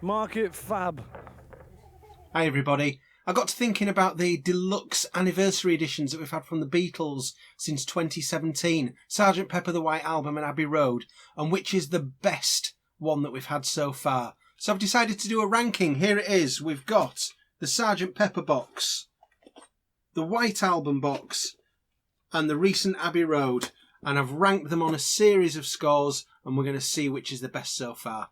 Market fab. Hi everybody. I got to thinking about the deluxe anniversary editions that we've had from the Beatles since 2017. Sgt Pepper, the White Album and Abbey Road, and which is the best one that we've had so far. So I've decided to do a ranking. Here it is. We've got the Sgt Pepper box, the White Album box, and the recent Abbey Road. And I've ranked them on a series of scores, and we're going to see which is the best so far.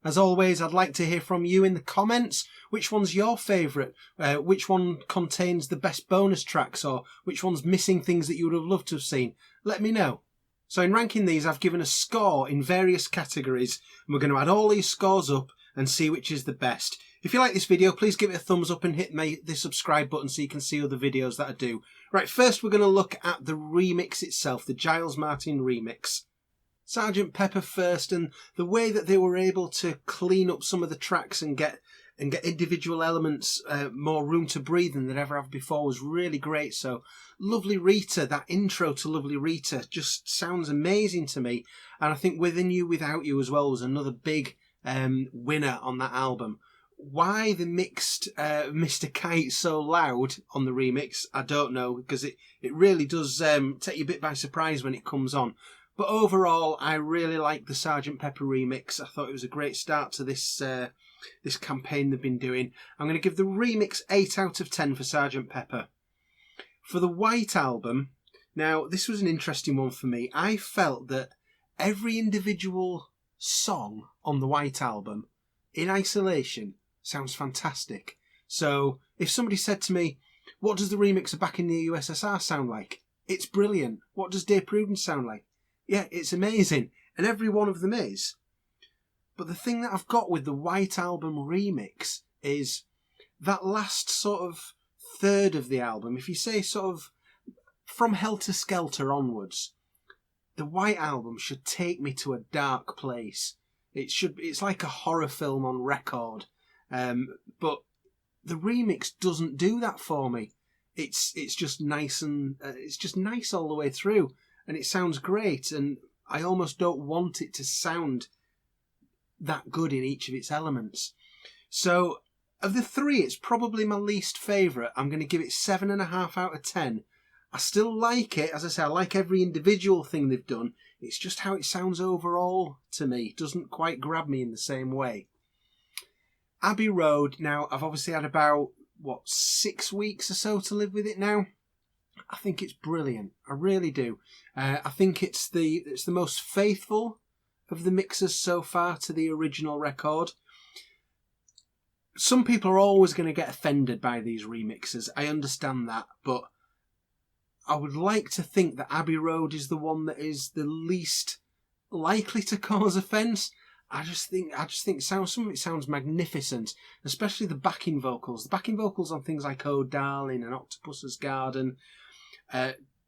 As always, I'd like to hear from you in the comments. Which one's your favourite? Which one contains the best bonus tracks? Or which one's missing things that you would have loved to have seen? Let me know. So in ranking these, I've given a score in various categories. And we're going to add all these scores up and see which is the best. If you like this video, please give it a thumbs up and hit the subscribe button so you can see other videos that I do. Right, first we're going to look at the remix itself, the Giles Martin remix. Sgt Pepper first, and the way that they were able to clean up some of the tracks and get individual elements more room to breathe than they'd ever have before was really great. So Lovely Rita, that intro to Lovely Rita just sounds amazing to me, and I think Within You Without You as well was another big winner on that album. Why they mixed Mr. Kite so loud on the remix, I don't know, because it really does take you a bit by surprise when it comes on. But overall, I really like the Sgt Pepper remix. I thought it was a great start to this this campaign they've been doing. I'm going to give the remix 8 out of 10 for Sgt Pepper. For the White Album, now this was an interesting one for me. I felt that every individual song on the White Album, in isolation, sounds fantastic. So if somebody said to me, what does the remix of Back in the USSR sound like? It's brilliant. What does Dear Prudence sound like? Yeah, it's amazing, and every one of them is. But the thing that I've got with the White Album remix is that last sort of third of the album, if you say sort of from Helter Skelter onwards, the White Album should take me to a dark place. It's like a horror film on record, but the remix doesn't do that for me. It's just nice, and it's just nice all the way through. And it sounds great, and I almost don't want it to sound that good in each of its elements. So, of the three, it's probably my least favourite. I'm going to give it 7.5 out of 10. I still like it. As I say, I like every individual thing they've done. It's just how it sounds overall to me. It doesn't quite grab me in the same way. Abbey Road, now, I've obviously had about, 6 weeks or so to live with it now. I think it's brilliant. I really do. I think it's the most faithful of the mixes so far to the original record. Some people are always going to get offended by these remixes. I understand that, but I would like to think that Abbey Road is the one that is the least likely to cause offence. I just think some of it sounds magnificent, especially the backing vocals. The backing vocals on things like Oh Darling and Octopus's Garden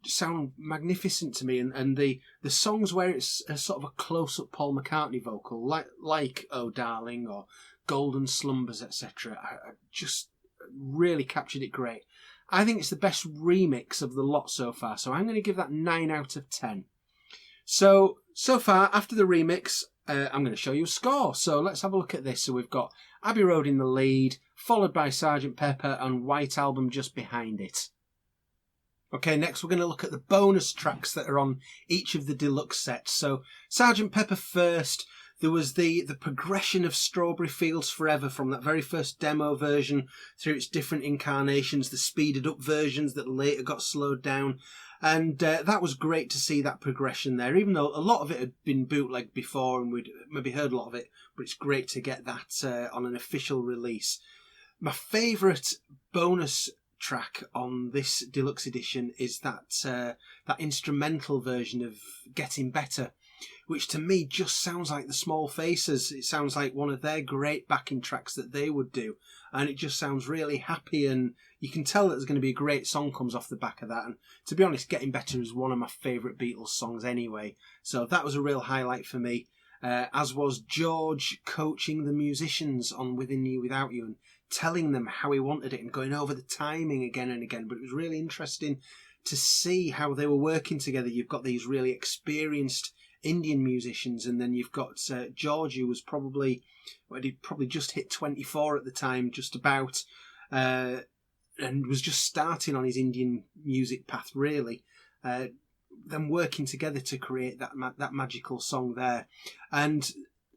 sound magnificent to me, and the songs where it's a sort of a close-up Paul McCartney vocal, like Oh Darling or Golden Slumbers, etc., I just really captured it great. I think it's the best remix of the lot so far, so I'm going to give that 9 out of 10. So far, after the remix, I'm going to show you a score. So let's have a look at this. So we've got Abbey Road in the lead, followed by Sgt Pepper and White Album just behind it. Okay, next we're going to look at the bonus tracks that are on each of the deluxe sets. So Sgt Pepper first. There was the progression of Strawberry Fields Forever from that very first demo version through its different incarnations, the speeded up versions that later got slowed down. And that was great to see that progression there, even though a lot of it had been bootlegged before and we'd maybe heard a lot of it, but it's great to get that on an official release. My favourite bonus track on this deluxe edition is that instrumental version of Getting Better, which to me just sounds like the Small Faces. It sounds like one of their great backing tracks that they would do, and it just sounds really happy, and you can tell that there's going to be a great song comes off the back of that. And to be honest, Getting Better is one of my favourite Beatles songs anyway, so that was a real highlight for me, as was George coaching the musicians on Within You Without You and telling them how he wanted it and going over the timing again and again. But it was really interesting to see how they were working together. You've got these really experienced Indian musicians, and then you've got George, who was probably just hit 24 at the time, just about, and was just starting on his Indian music path, really. Them working together to create that magical song there, and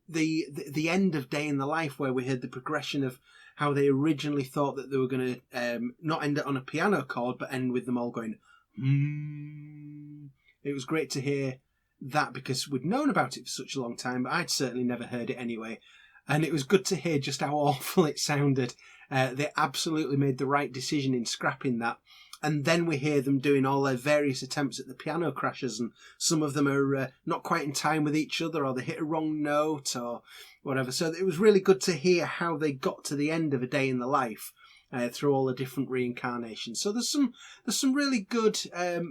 the end of Day in the Life, where we heard the progression of how they originally thought that they were going to not end it on a piano chord, but end with them all going. It was great to hear that, because we'd known about it for such a long time, but I'd certainly never heard it anyway. And it was good to hear just how awful it sounded. They absolutely made the right decision in scrapping that. And then we hear them doing all their various attempts at the piano crashes, and some of them are not quite in time with each other, or they hit a wrong note or whatever. So it was really good to hear how they got to the end of A Day in the Life through all the different reincarnations. So there's some really good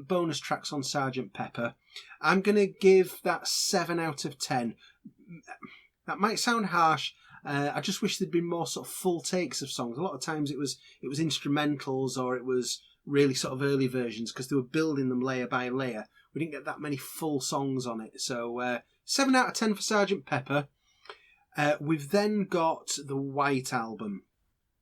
bonus tracks on Sgt Pepper. I'm going to give that 7 out of 10. That might sound harsh. I just wish there'd been more sort of full takes of songs. A lot of times it was instrumentals, or it was really sort of early versions, because they were building them layer by layer. We didn't get that many full songs on it. So 7 out of 10 for Sgt Pepper. We've then got the White Album.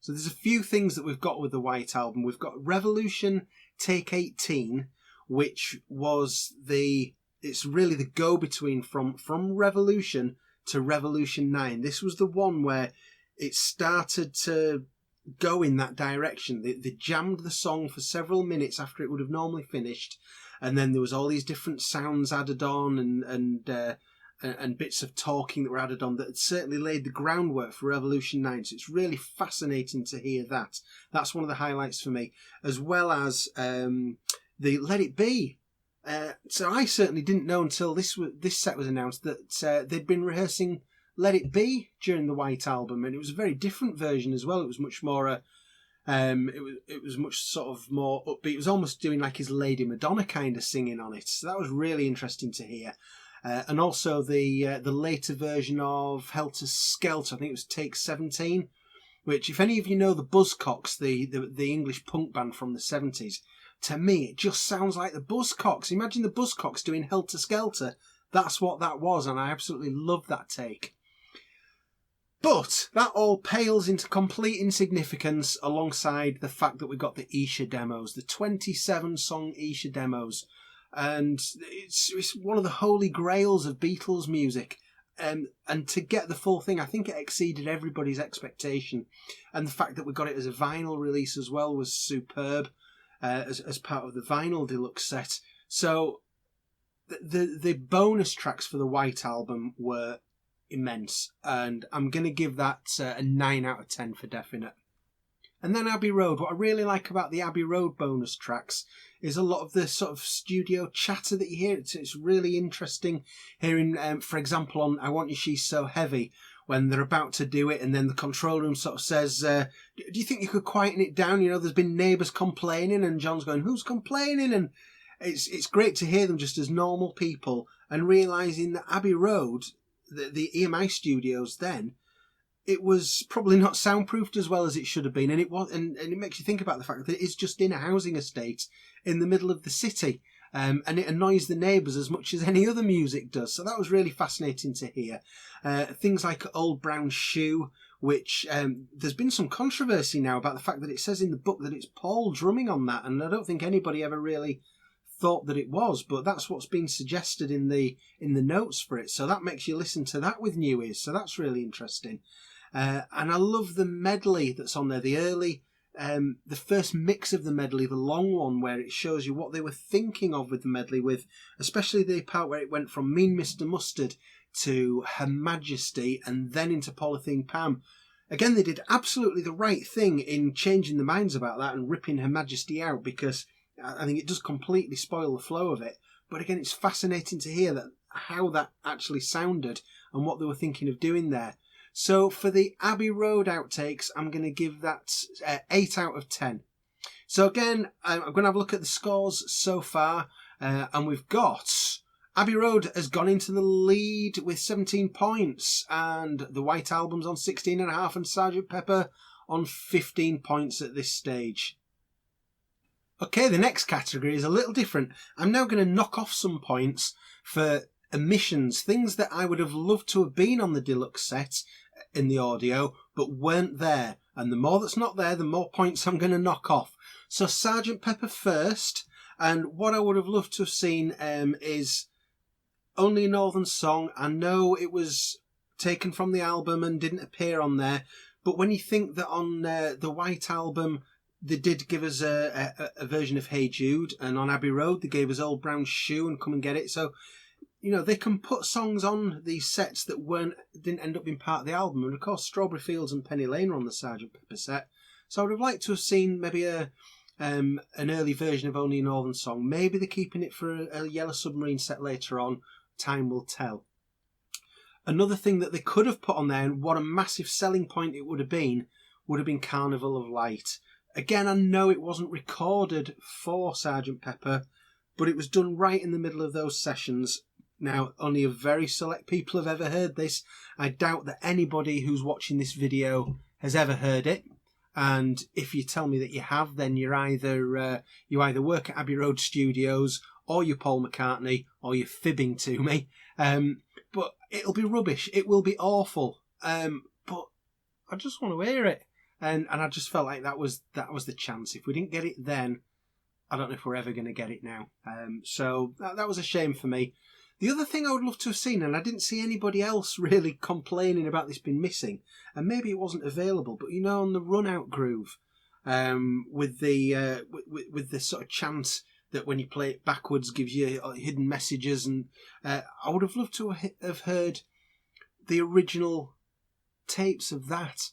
So there's a few things that we've got with the White Album. We've got Revolution Take 18, which was it's really the go-between from Revolution to Revolution 9. This was the one where it started to go in that direction. They jammed the song for several minutes after it would have normally finished, and then there was all these different sounds added on, and bits of talking that were added on that had certainly laid the groundwork for Revolution 9. So it's really fascinating to hear that. That's one of the highlights for me, as well as the Let It Be. So I certainly didn't know until this set was announced that they'd been rehearsing Let It Be during the White Album, and it was a very different version as well. It was much more it was much sort of more upbeat. It was almost doing like his Lady Madonna kind of singing on it. So that was really interesting to hear. And also the later version of Helter Skelter, I think it was Take 17, which, if any of you know the Buzzcocks, the English punk band from the 70s, to me it just sounds like the Buzzcocks. Imagine the Buzzcocks doing Helter Skelter. That's what that was, and I absolutely loved that take. But that all pales into complete insignificance alongside the fact that we got the Isha demos, the 27-song Isha demos. And it's one of the holy grails of Beatles music. And to get the full thing, I think it exceeded everybody's expectation. And the fact that we got it as a vinyl release as well was superb, as part of the vinyl deluxe set. So the bonus tracks for the White Album were immense, and I'm going to give that a 9 out of 10 for definite. And then Abbey Road. What I really like about the Abbey Road bonus tracks is a lot of the sort of studio chatter that you hear. It's really interesting hearing, for example, on I Want You She's So Heavy, when they're about to do it, and then the control room sort of says, do you think you could quieten it down? You know, there's been neighbours complaining, and John's going, who's complaining? And it's great to hear them just as normal people, and realising that Abbey Road, the EMI studios then, it was probably not soundproofed as well as it should have been, and it was, and it makes you think about the fact that it's just in a housing estate in the middle of the city, and it annoys the neighbours as much as any other music does. So that was really fascinating to hear. Things like Old Brown Shoe, which there's been some controversy now about the fact that it says in the book that it's Paul drumming on that, and I don't think anybody ever really thought that it was, but that's what's been suggested in the notes for it. So that makes you listen to that with new ears. So that's really interesting. And I love the medley that's on there, the first mix of the medley, the long one, where it shows you what they were thinking of with the medley, with especially the part where it went from Mean Mr. Mustard to Her Majesty and then into Polythene Pam. Again, they did absolutely the right thing in changing the minds about that and ripping Her Majesty out, because I think it does completely spoil the flow of it. But again, it's fascinating to hear that how that actually sounded and what they were thinking of doing there. So for the Abbey Road outtakes, I'm going to give that 8 out of 10. So again, I'm going to have a look at the scores so far, and we've got Abbey Road has gone into the lead with 17 points, and the White Album's on 16.5, and Sgt Pepper on 15 points at this stage. Okay, the next category is a little different. I'm now going to knock off some points for omissions, things that I would have loved to have been on the deluxe set in the audio, but weren't there. And the more that's not there, the more points I'm going to knock off. So Sgt Pepper first, and what I would have loved to have seen is Only a Northern Song. I know it was taken from the album and didn't appear on there, but when you think that on the White Album, they did give us a version of Hey Jude, and on Abbey Road, they gave us Old Brown Shoe and Come and Get It. So, you know, they can put songs on these sets that didn't end up being part of the album. And of course, Strawberry Fields and Penny Lane are on the Sgt Pepper set. So I would have liked to have seen maybe an early version of Only a Northern Song. Maybe they're keeping it for a Yellow Submarine set later on. Time will tell. Another thing that they could have put on there, and what a massive selling point it would have been Carnival of Light. Again, I know it wasn't recorded for Sgt Pepper, but it was done right in the middle of those sessions. Now, only a very select people have ever heard this. I doubt that anybody who's watching this video has ever heard it. And if you tell me that you have, then you either work at Abbey Road Studios, or you're Paul McCartney, or you're fibbing to me. But it'll be rubbish. It will be awful. But I just want to hear it. And I just felt like that was the chance. If we didn't get it then, I don't know if we're ever going to get it now. So that was a shame for me. The other thing I would love to have seen, and I didn't see anybody else really complaining about this being missing, and maybe it wasn't available, but you know, on the Run Out groove, with the sort of chant that when you play it backwards gives you hidden messages, and I would have loved to have heard the original tapes of that,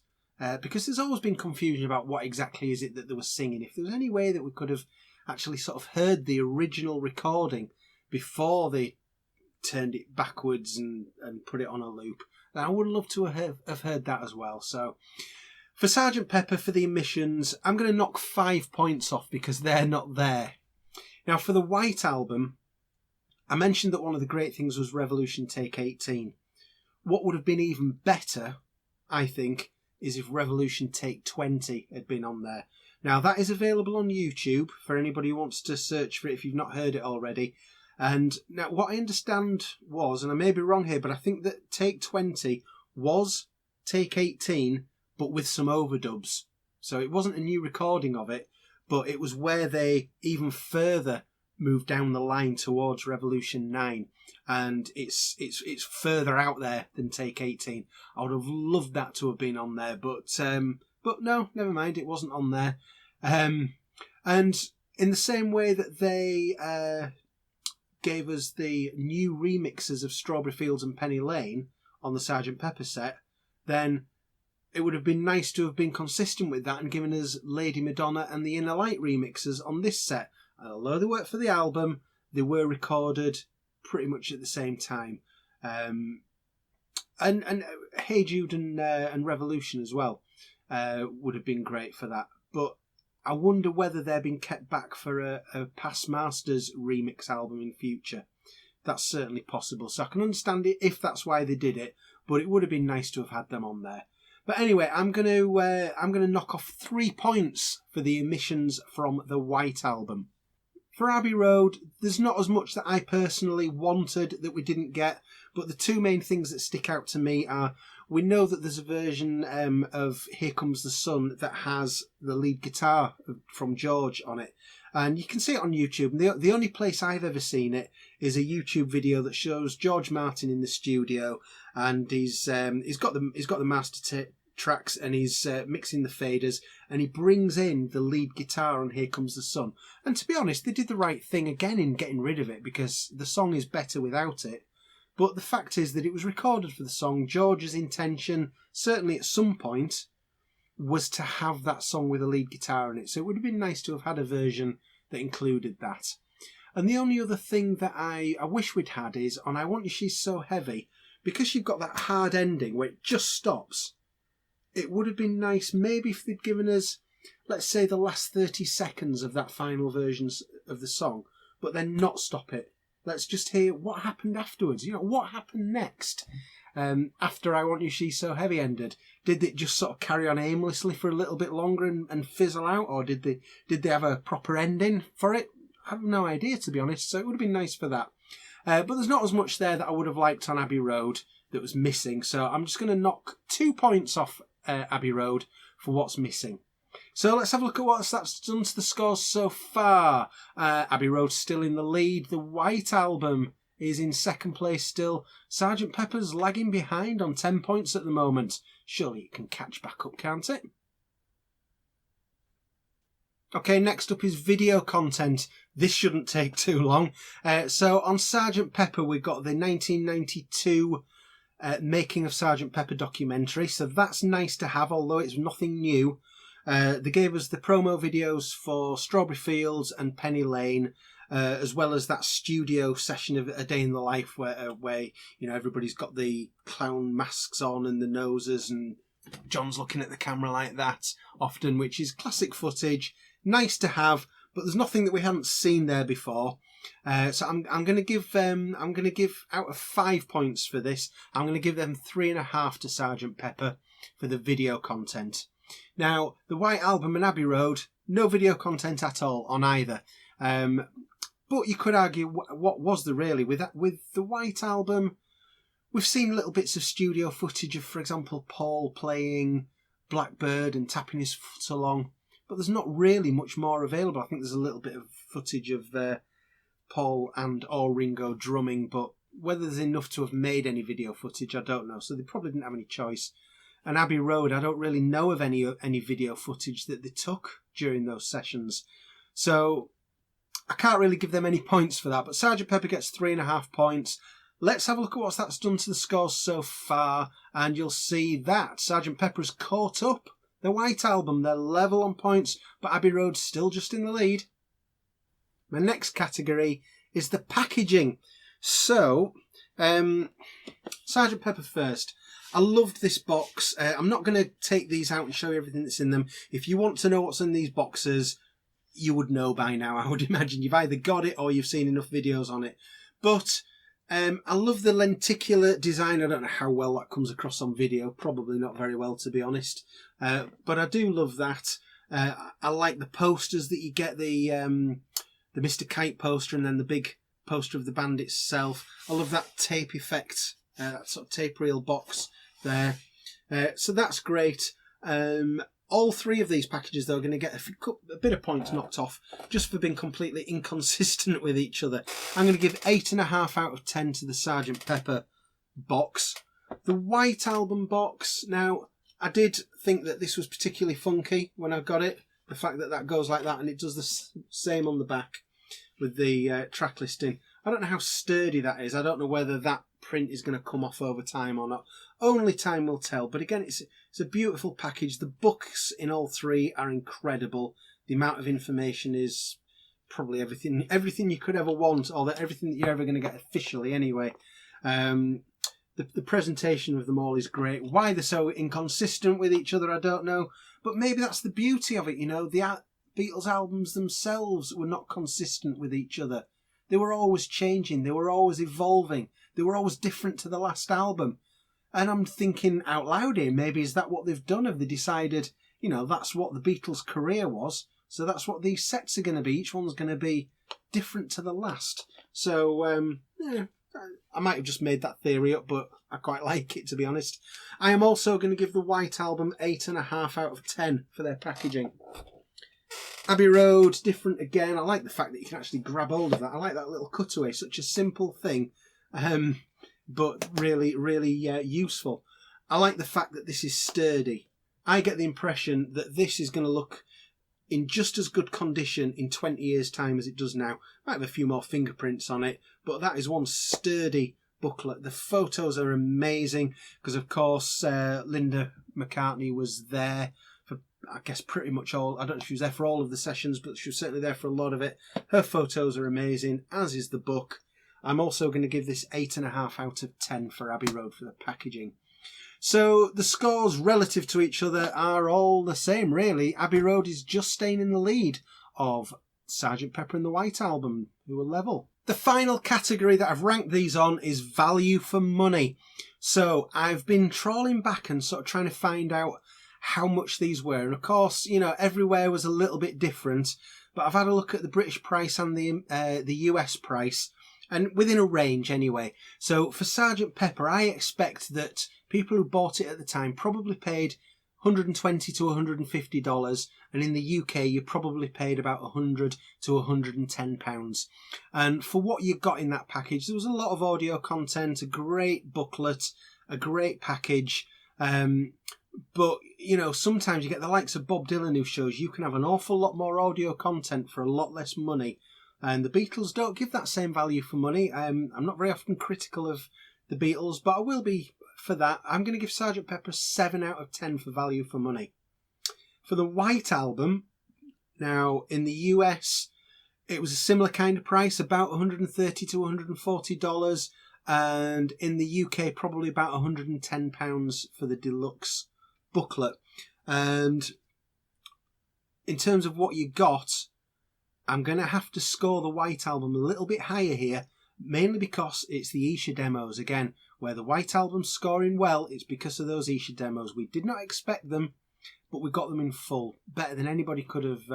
because there's always been confusion about what exactly is it that they were singing. If there was any way that we could have actually sort of heard the original recording before they turned it backwards and put it on a loop, then I would love to have heard that as well. So for Sgt Pepper, for the omissions, I'm going to knock 5 points off because they're not there. Now for the White Album, I mentioned that one of the great things was Revolution Take 18. What would have been even better, I think, is if Revolution Take 20 had been on there. Now that is available on YouTube for anybody who wants to search for it if you've not heard it already. And now what I understand was, and I may be wrong here, but I think that Take 20 was Take 18, but with some overdubs. So it wasn't a new recording of it, but it was where they even further moved down the line towards Revolution 9. And it's further out there than Take 18. I would have loved that to have been on there, but no, never mind, it wasn't on there. And in the same way that they gave us the new remixes of Strawberry Fields and Penny Lane on the Sgt Pepper set, then it would have been nice to have been consistent with that and given us Lady Madonna and the Inner Light remixes on this set. And although they worked for the album, they were recorded pretty much at the same time. And Hey Jude and Revolution as well would have been great for that. But I wonder whether they're being kept back for a Past Masters remix album in future. That's certainly possible. So I can understand it if that's why they did it, but it would have been nice to have had them on there. But anyway, I'm going to knock off 3 points for the omissions from the White Album. For Abbey Road, there's not as much that I personally wanted that we didn't get, but the two main things that stick out to me are, we know that there's a version of Here Comes the Sun that has the lead guitar from George on it. And you can see it on YouTube. The only place I've ever seen it is a YouTube video that shows George Martin in the studio, and he's got the master tracks, and he's mixing the faders, and he brings in the lead guitar on Here Comes the Sun. And to be honest, they did the right thing again in getting rid of it, because the song is better without it. But the fact is that it was recorded for the song. George's intention, certainly at some point, was to have that song with a lead guitar in it. So it would have been nice to have had a version that included that. And the only other thing that I wish we'd had is, on I Want You She's So Heavy, because you've got that hard ending where it just stops, it would have been nice maybe if they'd given us, let's say, the last 30 seconds of that final version of the song, but then not stop it. Let's just hear what happened afterwards. You know, what happened next? After I Want You She's So Heavy ended, did it just sort of carry on aimlessly for a little bit longer and fizzle out, or did they have a proper ending for it? I have no idea, to be honest. So it would have been nice for that. But there's not as much there that I would have liked on Abbey Road that was missing. So I'm just going to knock 2 points off Abbey Road for what's missing. So let's have a look at what that's done to the scores so far. Abbey Road's still in the lead. The White Album is in second place still. Sgt Pepper's lagging behind on 10 points at the moment. Surely it can catch back up, can't it? Okay, next up is video content. This shouldn't take too long. So on Sgt Pepper, we've got the 1992 Making of Sgt Pepper documentary. So that's nice to have, although it's nothing new. They gave us the promo videos for Strawberry Fields and Penny Lane, as well as that studio session of A Day in the Life where you know, everybody's got the clown masks on and the noses, and John's looking at the camera like that often, which is classic footage. Nice to have, but there's nothing that we haven't seen there before. So I'm going to give out of 5 points for this. I'm going to give them 3.5 to Sgt Pepper for the video content. Now, the White Album and Abbey Road, no video content at all on either. But you could argue, what was there really? With the White Album, we've seen little bits of studio footage of, for example, Paul playing Blackbird and tapping his foot along. But there's not really much more available. I think there's a little bit of footage of Paul and or Ringo drumming, but whether there's enough to have made any video footage, I don't know. So they probably didn't have any choice. And Abbey Road, I don't really know of any video footage that they took during those sessions. So I can't really give them any points for that. But Sgt Pepper gets 3.5 points. Let's have a look at what that's done to the scores so far. And you'll see that Sgt Pepper's caught up. The White Album, they're level on points, but Abbey Road's still just in the lead. My next category is the packaging. So, Sgt Pepper first. I loved this box. I'm not going to take these out and show you everything that's in them. If you want to know what's in these boxes, you would know by now, I would imagine. You've either got it or you've seen enough videos on it. But I love the lenticular design. I don't know how well that comes across on video. Probably not very well, to be honest. But I do love that. I like the posters that you get, the Mr. Kite poster and then the big poster of the band itself. I love that tape effect, that sort of tape reel box there. So that's great. All 3 of these packages, though, are going to get a bit of points knocked off just for being completely inconsistent with each other. I'm going to give 8.5 out of 10 to the Sgt Pepper box. The White Album box, now, I did think that this was particularly funky when I got it. The fact that that goes like that and it does the same on the back with the track listing. I don't know how sturdy that is. I don't know whether that print is going to come off over time or not. Only time will tell. But again, it's a beautiful package. The books in all 3 are incredible. The amount of information is probably everything you could ever want, or everything that you're ever going to get officially anyway. The presentation of them all is great. Why they're so inconsistent with each other, I don't know. But maybe that's the beauty of it, you know. The Beatles albums themselves were not consistent with each other. They were always changing. They were always evolving. They were always different to the last album. And I'm thinking out loud here, maybe is that what they've done? Have they decided, you know, that's what the Beatles' career was, so that's what these sets are going to be. Each one's going to be different to the last. So, yeah, I might have just made that theory up, but I quite like it, to be honest. I am also going to give the White Album 8.5 out of 10 for their packaging. Abbey Road, different again. I like the fact that you can actually grab hold of that. I like that little cutaway, such a simple thing, but really, really useful. I like the fact that this is sturdy. I get the impression that this is going to look in just as good condition in 20 years' time as it does now. Might have a few more fingerprints on it, but that is one sturdy booklet. The photos are amazing because, of course, Linda McCartney was there for, I guess, pretty much all. I don't know if she was there for all of the sessions, but she was certainly there for a lot of it. Her photos are amazing, as is the book. I'm also going to give this 8.5 out of 10 for Abbey Road for the packaging. So the scores relative to each other are all the same, really. Abbey Road is just staying in the lead of Sgt Pepper and the White Album, who are level. The final category that I've ranked these on is value for money. So I've been trawling back and sort of trying to find out how much these were. And of course, you know, everywhere was a little bit different. But I've had a look at the British price and the US price. and within a range anyway. So for Sgt Pepper, I expect that people who bought it at the time probably paid $120 to $150, and in the UK you probably paid about £100 to £110. And for what you got in that package, there was a lot of audio content, a great booklet, a great package. But, you know, sometimes you get the likes of Bob Dylan who shows you can have an awful lot more audio content for a lot less money. And the Beatles don't give that same value for money. I'm not very often critical of the Beatles, but I will be for that. I'm going to give Sgt Pepper 7 out of 10 for value for money. For the White Album, now in the US, it was a similar kind of price, about $130 to $140. And in the UK, probably about £110 for the deluxe booklet. And in terms of what you got, I'm going to have to score the White Album a little bit higher here, mainly because it's the Isha demos. Again, where the White Album's scoring well, it's because of those Isha demos. We did not expect them, but we got them in full. Better than anybody could have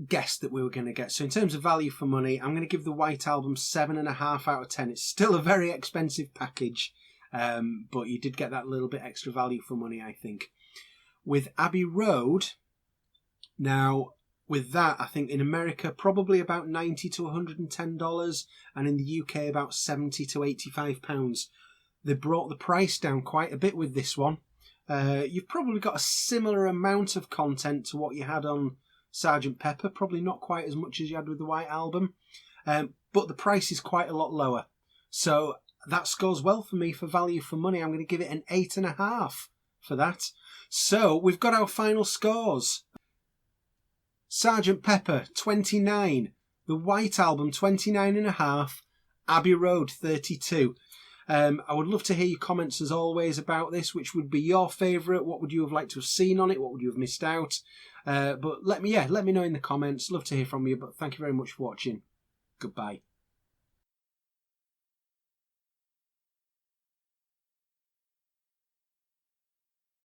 guessed that we were going to get. So in terms of value for money, I'm going to give the White Album 7.5 out of 10. It's still a very expensive package, but you did get that little bit extra value for money, I think. With Abbey Road, now with that, I think in America probably about $90 to $110, and in the UK about £70 to £85. They brought the price down quite a bit with this one. You've probably got a similar amount of content to what you had on Sgt Pepper, probably not quite as much as you had with the White Album, but the price is quite a lot lower. So that scores well for me for value for money. I'm going to give it an 8.5 for that. So we've got our final scores. Sgt Pepper 29, the White Album 29.5, Abbey Road 32. I would love to hear your comments as always about this. Which would be your favourite? What would you have liked to have seen on it? What would you have missed out? But let me know in the comments. Love to hear from you. But thank you very much for watching. Goodbye.